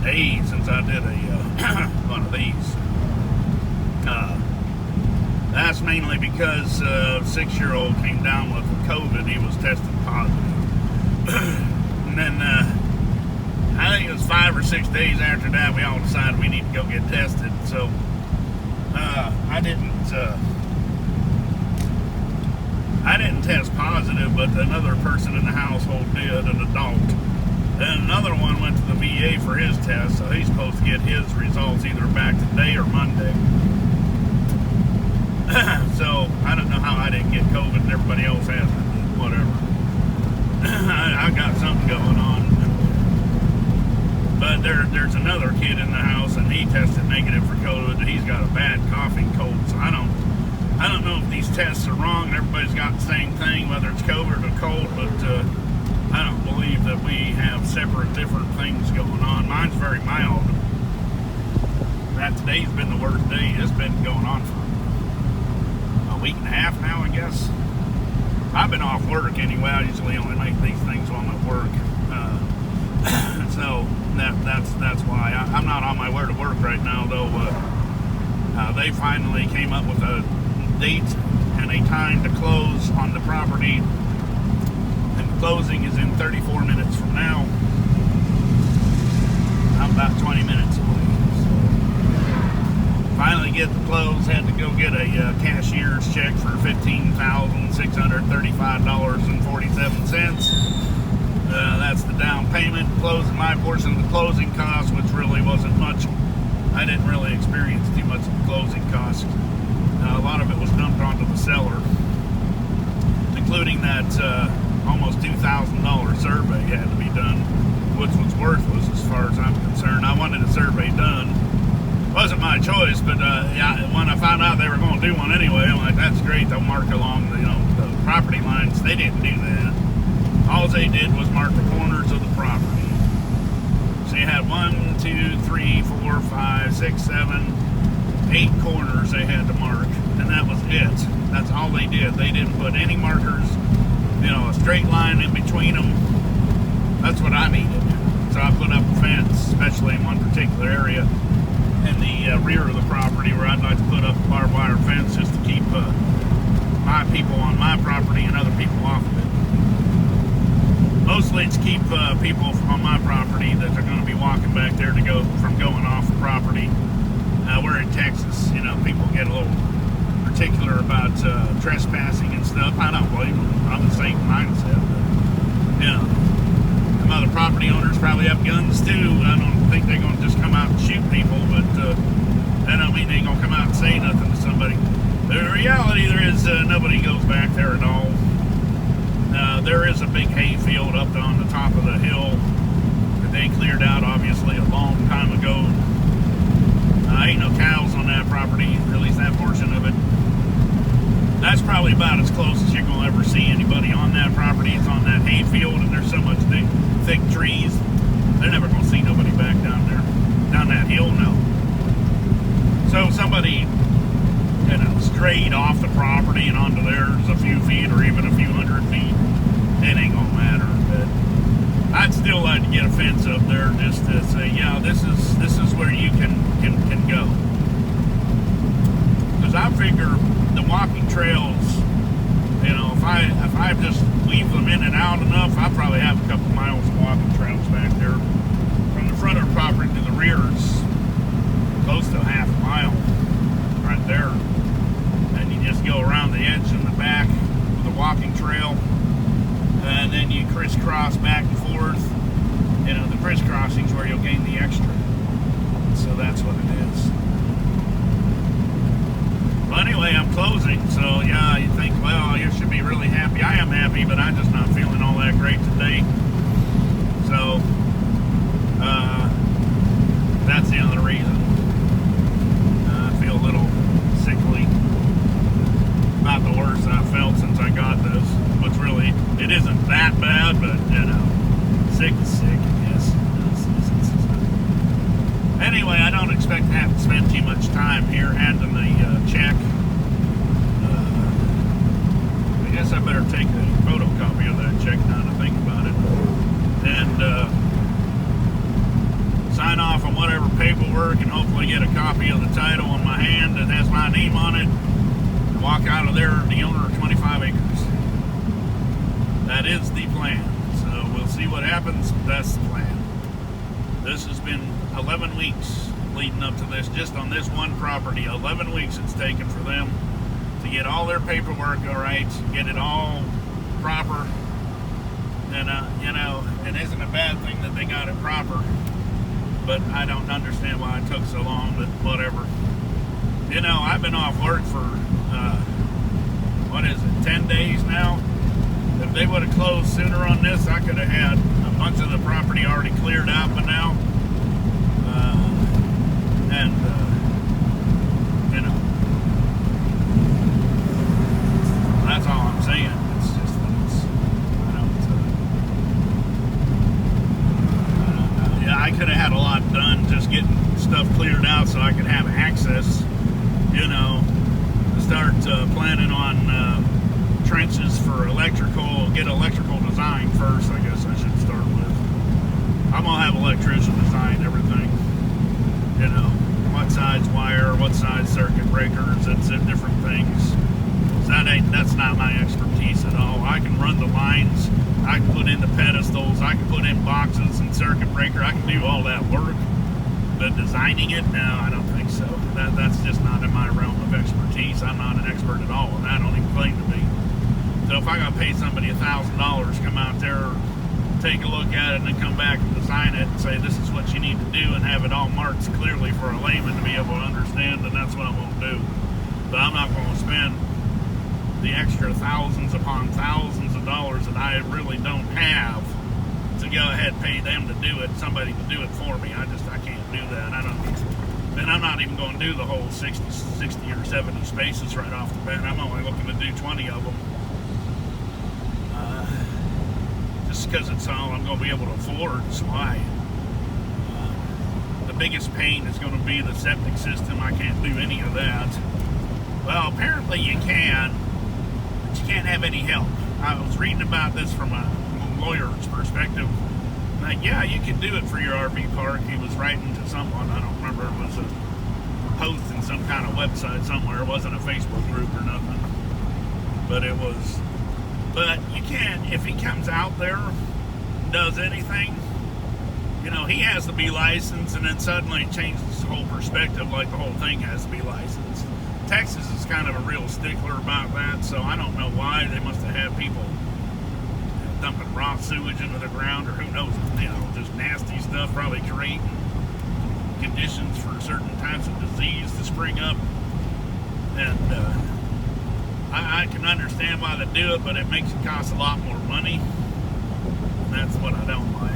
days since I did a one of these. That's mainly because a 6-year-old came down with COVID. He was tested positive. And then I think it was 5 or 6 days after that we all decided we need to go get tested. So I didn't test positive, but another person in the household did, an adult. And another one went to the VA for his test, so he's supposed to get his results either back today or Monday. So I don't know how I didn't get COVID and everybody else has it. Whatever. I got something going on. But there's another kid in the house, and he tested negative for COVID. He's got a bad coughing cold, so I don't know if these tests are wrong. Everybody's got the same thing, whether it's COVID or cold, but I don't believe that we have separate, different things going on. Mine's very mild. That today's been the worst day. It's been going on for a week and a half now, I guess. I've been off work anyway. I usually only make these things while I'm at work. So that's why. I'm not on my way to work right now, though. They finally came up with a date and a time to close on the property. And the closing is in 34 minutes from now. I'm about 20 minutes away. Finally get the close, had to go get a cashier's check for $15,635.47. That's the down payment, closing my portion of the closing cost, which really wasn't much. I didn't really experience too much of the closing cost. A lot of it was dumped onto the seller, including that almost $2,000 survey had to be done, which was worthless as far as I'm concerned. I wanted a survey done. Wasn't my choice, but when I found out they were going to do one anyway, I'm like, that's great. They'll mark along the property lines. They didn't do that. All they did was mark the corners of the property. So you had 1, 2, 3, 4, 5, 6, 7, 8 corners they had to mark, and that was it. That's all they did. They didn't put any markers, a straight line in between them. That's what I needed. So I put up a fence, especially in one particular area in the rear of the property where I'd like to put up a barbed wire fence just to keep my people on my property and other people off of it. Mostly it's keep people on my property that are going to be walking back there to go from going off the property. We're in Texas, people get a little particular about trespassing and stuff. I don't blame them. I'm the same mindset. But, some other property owners probably have guns too. I don't think they're going to just come out and shoot people, but that don't mean they're going to come out and say nothing to somebody. The reality there is nobody goes back there at all. There is a big hay field up on the top of the hill that they cleared out, obviously, a long time ago. Ain't no cows on that property, or at least that portion of it. That's probably about as close as you're going to ever see anybody on that property. It's on that hay field, and there's so much thick trees. They're never going to see nobody back down there. Down that hill, no. So somebody, strayed off the property and onto theirs a few feet or even a few hundred feet, it ain't going to matter. But I'd still like to get a fence up there just to say, yeah, this is where you can go. Because I figure the walking trails, if I just weave them in and out enough, I probably have a couple miles of walking trails back there. From the front of the property to the rear is close to a half a mile right there. And you just go around the edge and the back with a walking trail, and then you crisscross back and forth. The crisscrossing is where you'll gain the extra. So that's what it is. Well, anyway, I'm closing, so yeah, you think, well, you should be really happy. I am happy, but I'm just not feeling all that great today. So, that's the other reason. I feel a little sickly. About the worst I've felt since I got this, which really, it isn't that bad, but, sick is sick, yes. Anyway, I don't expect to have to spend too much time here handling the check. I guess I better take a photocopy of that check now to think about it. And sign off hopefully get a copy of the title in my hand that has my name on it, walk out of there the owner of 25 acres. That is the plan. So we'll see what happens. That's the plan. This has been 11 weeks leading up to this, just on this one property. 11 weeks it's taken for them to get all their paperwork all right, get it all proper. And it isn't a bad thing that they got it proper, but I don't understand why it took so long, but whatever. I've been off work for 10 days now. If they would have closed sooner on this, I could have had a bunch of the property already cleared out by now. That's all I'm saying. It's just that I could have had a lot done just getting stuff cleared out so I could have access, to start planning on trenches for electrical, get electrical design first, I guess I should start with. I'm going to have electrician design everything, what size wire, what size circuit breakers, it's different things. So that's not my expertise at all. I can run the lines, I can put in the pedestals, I can put in boxes and circuit breaker, I can do all that work. But designing it, no, I don't think so. That's just not in my realm of expertise. I'm not an expert at all, and I don't even claim to be. So if I got to pay somebody $1,000, come out there, take a look at it, and then come back and design it and say this is what you need to do and have it all marked clearly for a layman to be able to understand, then that's what I'm going to do. But I'm not going to spend the extra thousands upon thousands of dollars that I really don't have to go ahead and pay them to do it, somebody to do it for me. I can't do that. And I'm not even going to do the whole 60 or 70 spaces right off the bat. I'm only looking to do 20 of them. Just because it's all I'm going to be able to afford. So the biggest pain is going to be the septic system. I can't do any of that. Well, apparently you can, but you can't have any help. I was reading about this from a lawyer's perspective. Like, yeah, you can do it for your RV park. He was writing to someone, I don't remember, it was a post in some kind of website somewhere. It wasn't a Facebook group or nothing. But you can't, if he comes out there and does anything, he has to be licensed, and then suddenly it changes the whole perspective, like the whole thing has to be licensed. Texas is kind of a real stickler about that, so I don't know why. They must have had people dumping raw sewage into the ground, or who knows, just nasty stuff, probably creating conditions for certain types of disease to spring up. And I can understand why they do it, but it makes it cost a lot more money. And that's what I don't like.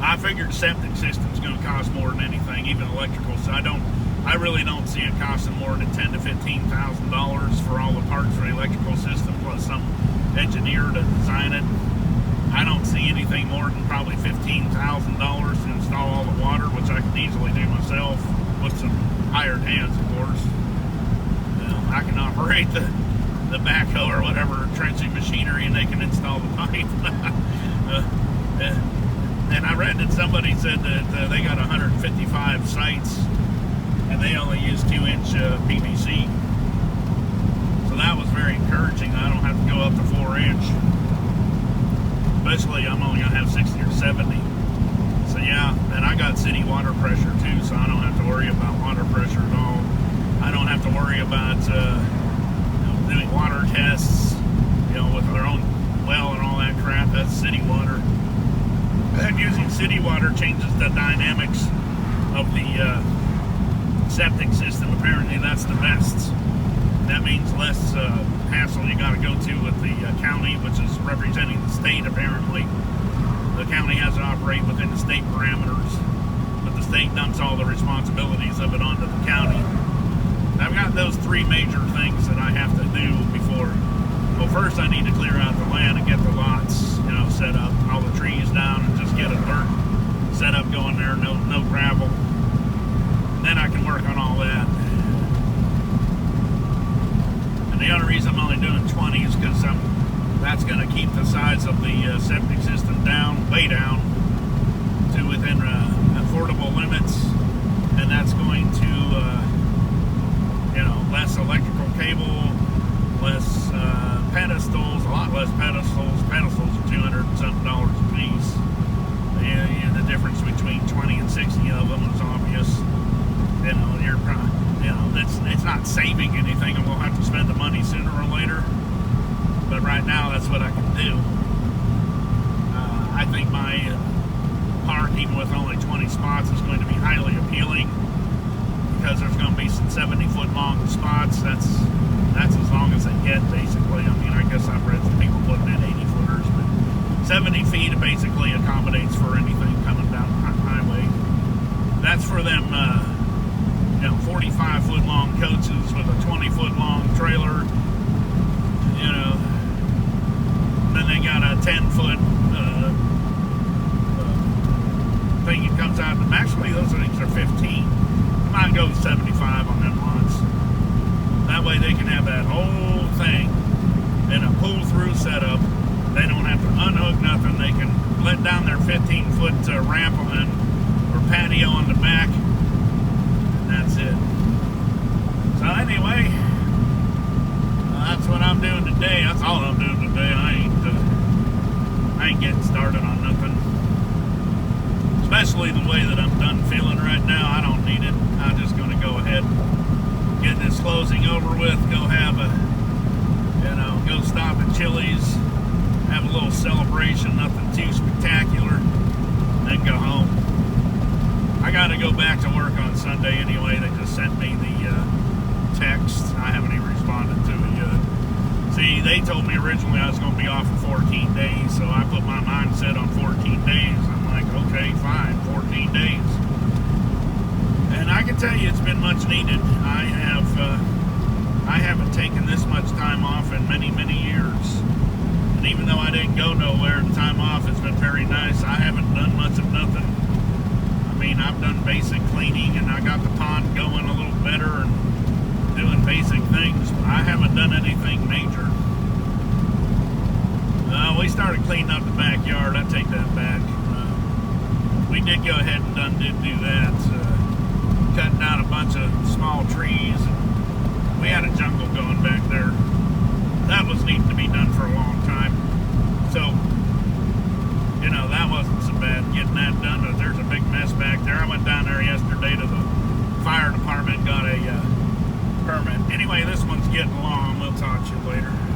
I figured septic system's going to cost more than anything, even electrical. So I really don't see it costing more than $10,000 to $15,000 for all the parts for the electrical system, plus some engineer to design it. I don't see anything more than probably $15,000 to install all the water, which I can easily do myself with some hired hands, of course. I can operate the backhoe or whatever trenching machinery, and they can install the pipe. And I read that somebody said that they got 155 sites and they only use 2-inch PVC. So that was very encouraging. I don't have to go up to 4-inch. Especially I'm only going to have 60 or 70. So yeah, and I got city water pressure too, so I don't have to worry about water pressure at all. I don't have to worry about doing water tests, with their own well and all that crap. That's city water. And using city water changes the dynamics of the septic system. Apparently that's the best. That means less hassle you got to go to with the county, which is representing the state. Apparently the county has to operate within the state parameters, but the state dumps all the responsibilities of it onto the county. I've got those three major things that I have to do before. Well, first I need to clear out the land and get the lots, set up, all the trees down, and just get a dirt set up going there, no gravel. And then I can work on all that. And the other reason I'm only doing 20 is because that's going to keep the size of the septic system down, way down, to within affordable limits. and that's going to, less electrical cable, less pedestals, a lot less pedestals. Pedestals are $200 and something a piece. The difference between 20 and 60 of them is obvious. It's not saving anything. I'm gonna have to spend the money sooner or later. But right now, that's what I can do. I think my parking with only 20 spots is going to be highly appealing, because there's going to be some 70-foot long spots. That's as long as they get, basically. I mean, I guess I've read some people putting in 80-footers, but 70 feet basically accommodates for anything coming down the highway. That's for them, 45-foot long coaches with a 20-foot long trailer. Then they got a 10-foot thing that comes out. Actually, those things are 15. I might go 75 on them lots. That way they can have that whole thing in a pull-through setup. They don't have to unhook nothing. They can let down their 15-foot ramp or patio on the back, and that's it. So anyway, that's what I'm doing today. That's all I'm doing today. I ain't getting started on nothing. Especially the way that I'm done feeling right now. I don't need it. I'm just going to go ahead and get this closing over with. Go have go stop at Chili's, have a little celebration, nothing too spectacular, then go home. I got to go back to work on Sunday anyway. They just sent me the text. I haven't even responded to it yet. See, they told me originally I was going to be off for 14 days, so I put my mindset on 14 days. I'm like, okay, fine, 14 days. And I can tell you it's been much needed. I haven't taken this much time off in many, many years. And even though I didn't go nowhere, the time off has been very nice. I haven't done much of nothing. I mean, I've done basic cleaning, and I got the pond going a little better and doing basic things. I haven't done anything major. We started cleaning up the backyard. I take that back. We did go ahead and did do that. Cutting down a bunch of small trees. We had a jungle going back there. That was needing to be done for a long time. So, that wasn't so bad getting that done. But there's a big mess back there. I went down there yesterday to the fire department, got a permit. Anyway, this one's getting long. We'll talk to you later.